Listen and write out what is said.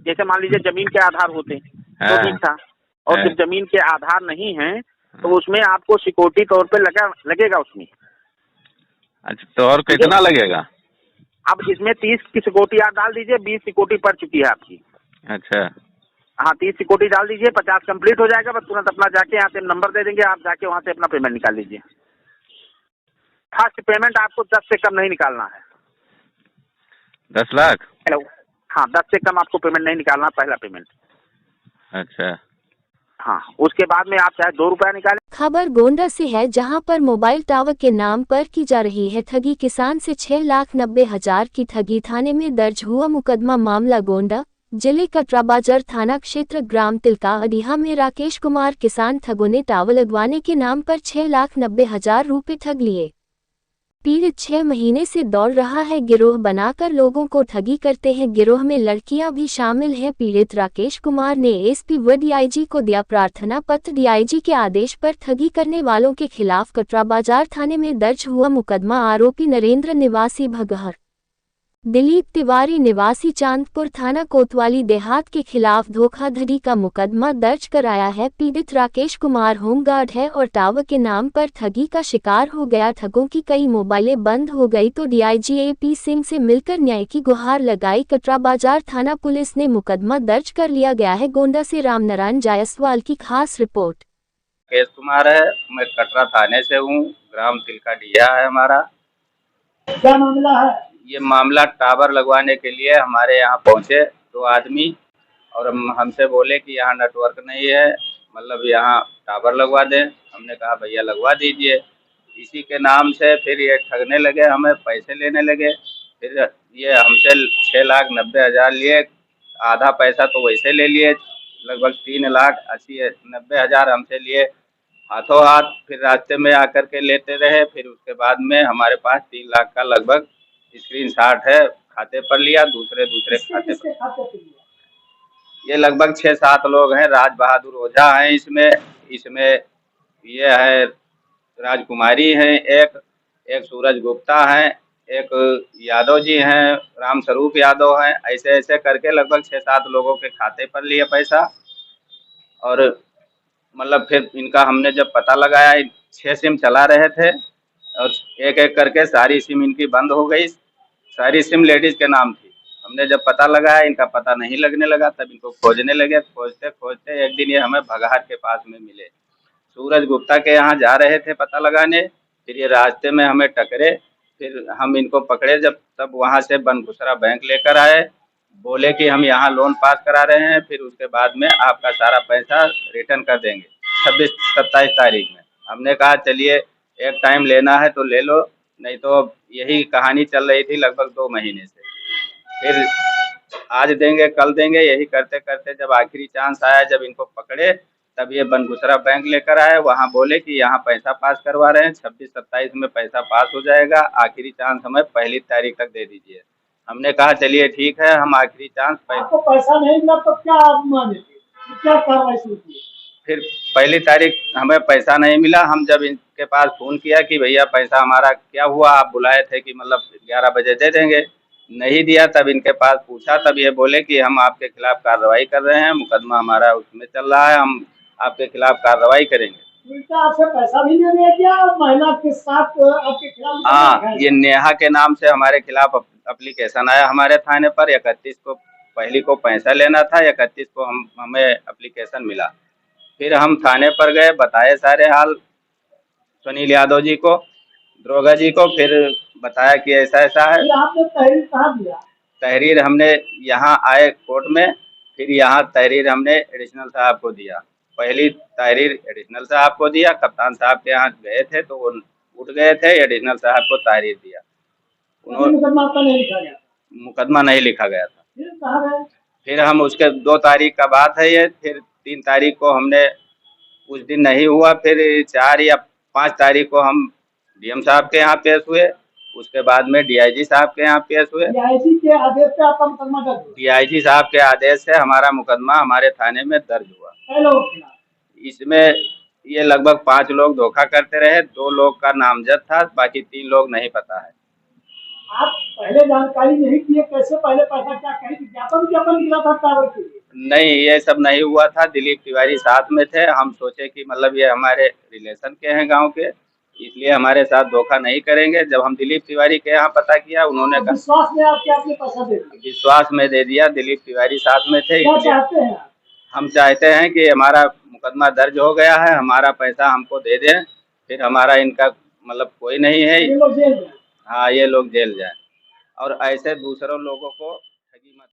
जैसे मान लीजिए जमीन के आधार होते तो ठीक था, और जब जमीन के आधार नहीं है तो उसमें आपको सिक्योरिटी तौर पे लगेगा उसमें। अच्छा, तो और कितना लगेगा? अब इसमें 30 की सिक्योरिटी आप डाल दीजिए, 20 सिक्योरिटी पड़ चुकी है आपकी। अच्छा, हाँ, 30 सिक्योरिटी डाल दीजिए, 50 कंप्लीट हो जाएगा। बस तुरंत अपना जाके यहाँ से नंबर दे देंगे, आप जाके वहाँ से अपना पेमेंट निकाल लीजिए। फर्स्ट पेमेंट आपको 10 से कम नहीं निकालना है। 10 लाख? हेलो, हाँ, 10 से कम आपको पेमेंट नहीं निकालना, पहला पेमेंट। अच्छा, हाँ, उसके बाद में आप चाहे 2 रुपया निकालें। खबर गोंडा से है, जहां पर मोबाइल टावर के नाम पर की जा रही है ठगी। किसान से 6,90,000 की ठगी, थाने में दर्ज हुआ मुकदमा। मामला गोंडा जिले कटराबाजार थाना क्षेत्र ग्राम तिलका अडीहा में राकेश कुमार किसान ठगों ने टावर लगवाने के नाम पर 6,90,000 रुपये ठग लिए। पीड़ित 6 महीने से दौड़ रहा है, गिरोह बनाकर लोगों को ठगी करते हैं। गिरोह में लड़कियां भी शामिल हैं। पीड़ित राकेश कुमार ने एसपी व डीआईजी को दिया प्रार्थना पत्र। डीआईजी के आदेश पर ठगी करने वालों के खिलाफ कटराबाजार थाने में दर्ज हुआ मुकदमा। आरोपी नरेंद्र निवासी भगहर, दिलीप तिवारी निवासी चांदपुर थाना कोतवाली देहात के खिलाफ धोखाधड़ी का मुकदमा दर्ज कराया है। पीड़ित राकेश कुमार होमगार्ड है और टावर के नाम पर ठगी का शिकार हो गया। ठगों की कई मोबाइलें बंद हो गई तो डीआईजी एपी सिंह से मिलकर न्याय की गुहार लगाई। कटराबाजार थाना पुलिस ने मुकदमा दर्ज कर लिया गया है। गोंडा से रामनारायण जायसवाल की खास रिपोर्ट। राकेश कुमार है, मैं कटरा थाने से हूँ, ग्राम तिलका डिया है हमारा। क्या मामला है? ये मामला टावर लगवाने के लिए हमारे यहाँ पहुँचे 2 आदमी, और हमसे बोले कि यहाँ नेटवर्क नहीं है, मतलब यहाँ टावर लगवा दें। हमने कहा भैया लगवा दीजिए। इसी के नाम से फिर ये ठगने लगे, हमें पैसे लेने लगे। फिर ये हमसे 6,90,000 लिए। आधा पैसा तो वैसे ले लिए, लगभग 3,80,90,000 हमसे लिए हाथों हाथ। फिर रास्ते में आकर के लेते रहे। फिर उसके बाद में हमारे पास 3 लाख का लगभग स्क्रीनशॉट है, खाते पर लिया, दूसरे खाते पर। ये लगभग 6-7 लोग हैं। राज बहादुर ओझा हैं इसमें ये है, राजकुमारी हैं, एक सूरज गुप्ता हैं, एक यादव जी हैं, राम स्वरूप यादव हैं। ऐसे ऐसे करके लगभग 6-7 लोगों के खाते पर लिए पैसा। और मतलब फिर इनका हमने जब पता लगाया, 6 सिम चला रहे थे और एक एक करके सारी सिम इनकी बंद हो गई। सारी सिम लेडीज के नाम थी। हमने जब पता लगाया, इनका पता नहीं लगने लगा, तब इनको खोजने लगे। खोजते खोजते एक दिन ये हमें भगहर के पास में मिले। सूरज गुप्ता के यहाँ जा रहे थे पता लगाने, फिर ये रास्ते में हमें टकरे। फिर हम इनको पकड़े जब, तब वहाँ से बनघुसरा बैंक लेकर आए। बोले कि हम यहाँ लोन पास करा रहे हैं, फिर उसके बाद में आपका सारा पैसा रिटर्न कर देंगे 26-27 तारीख में। हमने कहा चलिए एक टाइम लेना है तो ले लो, नहीं तो यही कहानी चल रही थी लगभग 2 महीने से। फिर आज देंगे कल देंगे, यही करते करते जब आखिरी चांस आया, जब इनको पकड़े, तब ये बनघुसरा बैंक लेकर आए। वहाँ बोले कि यहाँ पैसा पास करवा रहे हैं, 26-27 में पैसा पास हो जाएगा, आखिरी चांस हमें 1 तारीख तक दे दीजिए। हमने कहा चलिए ठीक है, हम आखिरी चांस आपको पैसा नहीं मिला तो क्या आप माने, क्या कार्रवाई शुरू की? फिर 1 तारीख हमें पैसा नहीं मिला। हम जब इनके पास फ़ोन किया कि भैया पैसा हमारा क्या हुआ, आप बुलाए थे कि मतलब 11 बजे दे देंगे, नहीं दिया। तब इनके पास पूछा, तब ये बोले कि हम आपके खिलाफ कार्रवाई कर रहे हैं, मुकदमा हमारा उसमें चल रहा है, हम आपके खिलाफ कार्रवाई करेंगे। उल्टा आपसे पैसा भी ले लिया क्या? महिला के साथ आपके खिलाफ? हाँ, ये नेहा के नाम से हमारे खिलाफ एप्लीकेशन आया हमारे थाने पर। 31 को पहली को पैसा लेना था, 31 को हमें एप्लीकेशन मिला। फिर हम थाने पर गए, बताए सारे हाल सुनील यादव जी को, दरोगा जी को। फिर बताया कि ऐसा ऐसा है। आपने तहरीर कहाँ दिया? तहरीर हमने यहाँ आए कोर्ट में, फिर यहाँ तहरीर हमने एडिशनल साहब को दिया। पहली तहरीर एडिशनल साहब को दिया, कप्तान साहब के यहाँ गए थे तो वो उठ गए थे, एडिशनल साहब को तहरीर दिया। उन्होंने मुकदमा नहीं लिखा गया था। फिर हम उसके 2 तारीख का बात है ये, फिर 3 तारीख को हमने, उस दिन नहीं हुआ, फिर 4 या 5 तारीख को हम डीएम साहब के यहाँ पेश हुए। उसके बाद में डीआईजी साहब के यहाँ पेश हुए। डीआईजी के आदेश से आपका मुकदमा दर्ज हुआ? डीआईजी साहब के आदेश से हमारा मुकदमा हमारे थाने में दर्ज हुआ। इसमें ये लगभग 5 लोग धोखा करते रहे, 2 लोग का नामजद था, बाकी 3 लोग नहीं पता है। आप पहले जानकारी नहीं किए, कैसे पहले पैसा क्या कहीं विज्ञापन निकला था टावर के लिए? नहीं, ये सब नहीं हुआ था। दिलीप तिवारी साथ में थे। हम सोचे कि मतलब ये हमारे रिलेशन के हैं गांव के, इसलिए हमारे साथ धोखा नहीं करेंगे। जब हम दिलीप तिवारी के यहाँ पता किया, उन्होंने तो विश्वास में आपके आपने पैसा दे दिया। विश्वास में दे दिया। दिलीप तिवारी साथ में थे, क्या इसलिए चाहते हैं आप? हम चाहते हैं कि हमारा मुकदमा दर्ज हो गया है, हमारा पैसा हमको दे दें, फिर हमारा इनका मतलब कोई नहीं है। ये लोग जेल में हैं। हाँ, ये लोग जेल जाए और ऐसे दूसरों लोगों को